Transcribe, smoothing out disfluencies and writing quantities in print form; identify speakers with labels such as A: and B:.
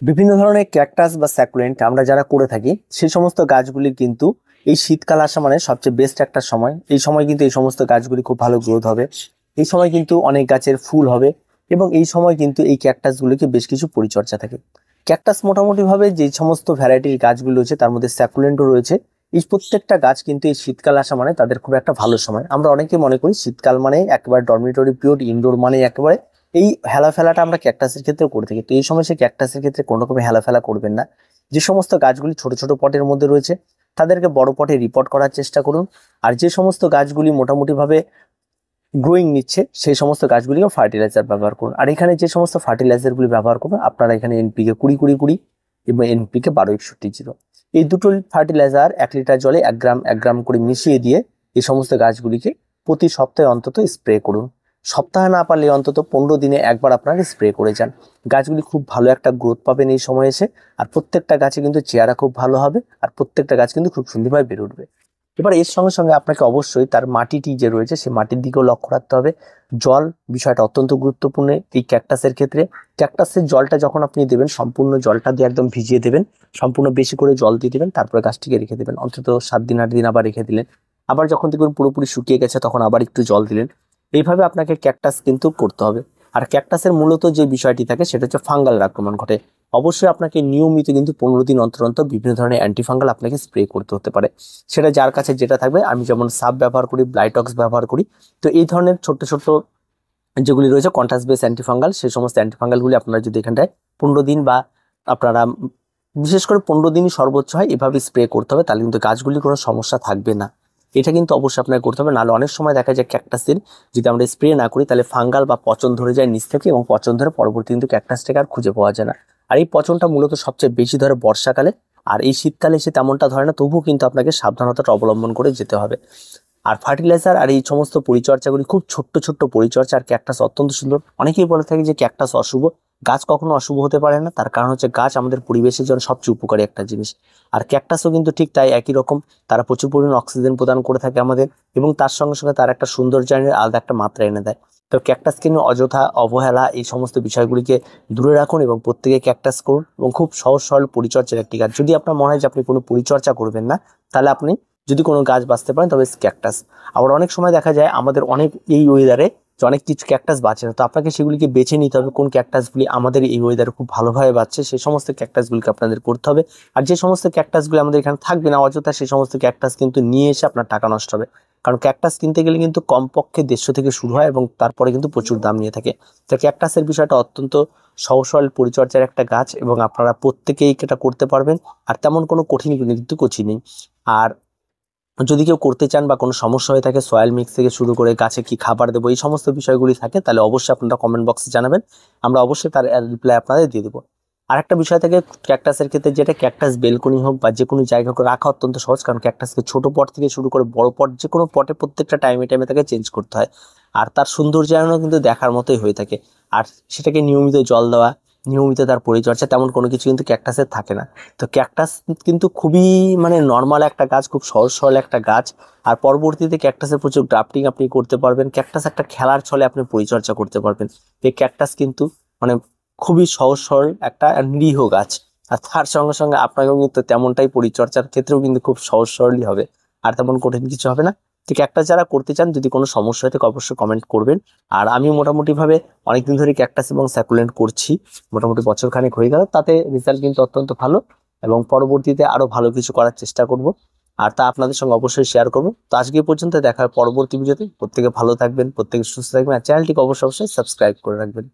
A: বিভিন্ন ধরনের ক্যাকটাস বা স্যাকুলেন্ট আমরা যারা করে থাকি সেই সমস্ত গাছগুলি কিন্তু এই শীতকাল আসা মানে সবচেয়ে বেস্ট একটা সময়। এই সময় কিন্তু এই সমস্ত গাছগুলি খুব ভালো গ্রোথ হবে। এই সময় কিন্তু অনেক গাছের ফুল হবে এবং এই সময় কিন্তু এই ক্যাকটাসগুলিকে বেশ কিছু পরিচর্যা থাকে। ক্যাকটাস মোটামুটি ভাবে যে সমস্ত ভ্যারাইটির গাছগুলো রয়েছে তার মধ্যে স্যাকুলেন্টও রয়েছে। এই প্রত্যেকটা গাছ কিন্তু এই শীতকাল আসা মানে তাদের খুব একটা ভালো সময়। আমরা অনেকে মনে করি শীতকাল মানে একেবারে ডরমিটরি পিরিয়ড, ইনডোর মানে একেবারে এই হেলাফেলাটা আমরা ক্যাকটাসের ক্ষেত্রেও করে থাকি। তো এই সময় সে ক্যাকটাসের ক্ষেত্রে কোনো রকম হেলাফেলা করবেন না। যে সমস্ত গাছগুলি ছোট ছোট পটের মধ্যে রয়েছে তাদেরকে বড় পটে রিপোর্ট করার চেষ্টা করুন। আর যে সমস্ত গাছগুলি মোটামুটি ভাবে গ্রোয়িং নিচ্ছে সেই সমস্ত গাছগুলিকে ফার্টিলাইজার ব্যবহার করুন। আর এখানে যে সমস্ত ফার্টিলাইজারগুলি ব্যবহার করবেন আপনারা এখানে এনপিকে 20-20-20 এবং এনপিকে 12-61-0 এই দুটো ফার্টিলাইজার 1 লিটার জলে 1 গ্রাম করে মিশিয়ে দিয়ে এই সমস্ত গাছগুলিকে প্রতি সপ্তাহে অন্তত স্প্রে করুন। সপ্তাহে না পারলে অন্তত 15 দিনে একবার আপনারা স্প্রে করে যান। গাছগুলি খুব ভালো একটা গ্রোথ পাবেন এই সময় এসে। আর প্রত্যেকটা গাছে কিন্তু চেহারা খুব ভালো হবে আর প্রত্যেকটা গাছ কিন্তু খুব সুন্দরভাবে বেড়ে উঠবে। এবার এর সঙ্গে সঙ্গে আপনাকে অবশ্যই তার মাটিটি যে রয়েছে সেই মাটির দিকেও লক্ষ্য রাখতে হবে। জল বিষয়টা অত্যন্ত গুরুত্বপূর্ণ এই ক্যাকটাসের ক্ষেত্রে। ক্যাকটাসের জলটা যখন আপনি দেবেন সম্পূর্ণ জলটা দিয়ে একদম ভিজিয়ে দেবেন, সম্পূর্ণ বেশি করে জল দিয়ে দেবেন, তারপরে গাছটিকে রেখে দেবেন অন্তত 7 দিন 8 দিন, আবার রেখে দিলেন। আবার যখন দেখবেন পুরোপুরি শুকিয়ে গেছে তখন আবার একটু জল দিলেন। এইভাবে আপনাকে ক্যাকটাস কিন্তু করতে হবে। আর ক্যাকটাসের মূলত যে বিষয়টি থাকে সেটা হচ্ছে ফাঙ্গাল আক্রমণ ঘটে। অবশ্যই আপনাকে নিয়মিত কিন্তু 15 দিন অন্তর অন্তর বিভিন্ন ধরনের অ্যান্টিফাঙ্গাল আপনাকে স্প্রে করতে হতে পারে। সেটা যার কাছে যেটা থাকবে। আমি যেমন সাব ব্যবহার করি, ব্লাইটক্স ব্যবহার করি। তো এই ধরনের ছোট্ট ছোট্ট যেগুলি রয়েছে কন্ট্রাস্ট বেস অ্যান্টিফাঙ্গাল, সেই সমস্ত অ্যান্টিফাঙ্গালগুলি আপনারা যদি এখানটায় 15 দিন বা আপনারা বিশেষ করে 15 দিনই সর্বোচ্চ হয় এভাবে স্প্রে করতে হবে, তাহলে কিন্তু গাছগুলির কোনো সমস্যা থাকবে না। এটা কিন্তু অবশ্যই আপনাকে করতে হবে, নাহলে অনেক সময় দেখা যায় ক্যাকটাসের যদি আমরা স্প্রে না করি তাহলে ফাঙ্গাল বা পচন ধরে যায় নিচ থেকে এবং পচন ধরে পরবর্তী কিন্তু ক্যাকটাসটাকে আর খুঁজে পাওয়া যায় না। আর এই পচনটা মূলত সবচেয়ে বেশি ধরে বর্ষাকালে, আর এই শীতকালে এসে তেমনটা ধরে না, তবুও কিন্তু আপনাকে সাবধানতাটা অবলম্বন করে যেতে হবে। আর ফার্টিলাইজার আর এই সমস্ত পরিচর্যাগুলি খুব ছোট্ট ছোট্ট পরিচর্যা। আর ক্যাকটাস অত্যন্ত সুন্দর। অনেকেই বলে থাকে যে ক্যাকটাস অশুভ। গাছ কখনো অশুভ হতে পারে না, তার কারণ হচ্ছে গাছ আমাদের পরিবেশের জন্য সবচেয়ে উপকারী একটা জিনিস। আর ক্যাকটাসও কিন্তু ঠিক তাই, একই রকম। তারা প্রচুর পরিমাণে অক্সিজেন প্রদান করে থাকে আমাদের এবং তার সঙ্গে সঙ্গে তার একটা সৌন্দর্যায়নের আলাদা একটা মাত্রা এনে দেয়। তো ক্যাকটাসকে নিয়ে অযথা অবহেলা এই সমস্ত বিষয়গুলিকে দূরে রাখুন এবং প্রত্যেকে ক্যাকটাস করুন এবং খুব সহজ সরল পরিচর্যার একটি গাছ। যদি আপনার মনে হয় যে আপনি কোনো পরিচর্যা করবেন না, তাহলে আপনি যদি কোনো গাছ বাঁচতে পারেন তবে ক্যাকটাস। আবার অনেক সময় দেখা যায় আমাদের অনেক এই ওয়েদারে যে অনেক কিছু ক্যাকটাস বাঁচে না, তো আপনাকে সেগুলিকে বেছে নিতে হবে কোন ক্যাকটাসগুলি আমাদের এই ওয়েদারে খুব ভালোভাবে বাঁচছে, সেই সমস্ত ক্যাকটাসগুলিকে আপনাদের করতে হবে। আর যে সমস্ত ক্যাকটাসগুলি আমাদের এখানে থাকবে না অযথা, সেই সমস্ত ক্যাকটাস কিন্তু নিয়ে এসে আপনার টাকা নষ্ট হবে। কারণ ক্যাকটাস কিনতে গেলে কিন্তু কমপক্ষে 150 থেকে শুরু হয় এবং তারপরে কিন্তু প্রচুর দাম নিয়ে থাকে। তো ক্যাকটাসের বিষয়টা অত্যন্ত সহজ সরল পরিচর্যার একটা গাছ এবং আপনারা প্রত্যেকেই এটা করতে পারবেন। আর তেমন কোনো কঠিন কিন্তু কিছু নেই। আর যদি কেউ করতে চান বা কোনো সমস্যা হয়ে থাকে, সয়েল মিক্স থেকে শুরু করে গাছে কি খাবার দেবো এই সমস্ত বিষয়গুলি থাকে, তাহলে অবশ্যই আপনারা কমেন্ট বক্সে জানাবেন। আমরা অবশ্যই তার রিপ্লাই আপনাদের দিয়ে দেবো। আর একটা বিষয় থাকে ক্যাকটাসের ক্ষেত্রে, যেটা ক্যাকটাস বেলকনি হোক বা যে কোনো জায়গা করে রাখা অত্যন্ত সহজ, কারণ ক্যাকটাসকে ছোট পট থেকে শুরু করে বড় পট যে কোনো পটে প্রত্যেকটা টাইমে টাইমে তাকে চেঞ্জ করতে হয়। আর তার সৌন্দর্যায়নও কিন্তু দেখার মতোই হয়ে থাকে। আর সেটাকে নিয়মিত জল দেওয়া, নিয়মিত তার পরিচর্যা, তেমন কোনো কিছু কিন্তু ক্যাকটাসের থাকে না। তো ক্যাকটাস কিন্তু খুবই মানে নর্মাল একটা গাছ, খুব সহজ সরল একটা গাছ। আর পরবর্তীতে ক্যাকটাসের প্রচুর গ্রাফটিং আপনি করতে পারবেন। ক্যাকটাস একটা খেলার ছলে আপনি পরিচর্যা করতে পারবেন। এই ক্যাকটাস কিন্তু মানে খুবই সহজ সরল একটা নিরীহ গাছ। আর তার সঙ্গে সঙ্গে আপনাকেও কিন্তু তেমনটাই পরিচর্যার ক্ষেত্রেও কিন্তু খুব সহজ সরলই হবে, আর তেমন কঠিন কিছু হবে না। তো ক্যাকটাস যারা করতে চান, যদি কোনো সমস্যা হয় থাকে অবশ্যই কমেন্ট করবেন। আর আমি মোটামুটি ভাবে অনেকদিন ধরে ক্যাকটাস এবং স্যাকুলেন্ট করছি, মোটামুটি বছরখানেক হয়ে গেল, তাতে রেজাল্ট কিন্তু অত্যন্ত ভালো এবং পরবর্তীতে আরো ভালো কিছু করার চেষ্টা করব। আর তা আপনাদের সঙ্গে অবশ্যই শেয়ার করবো। তো আজকে এই পর্যন্ত, দেখা হয় পরবর্তী ভিডিওতে। প্রত্যেকে ভালো থাকবেন, প্রত্যেকে সুস্থ থাকবেন, আর চ্যানেলটিকে অবশ্যই অবশ্যই সাবস্ক্রাইব করে রাখবেন।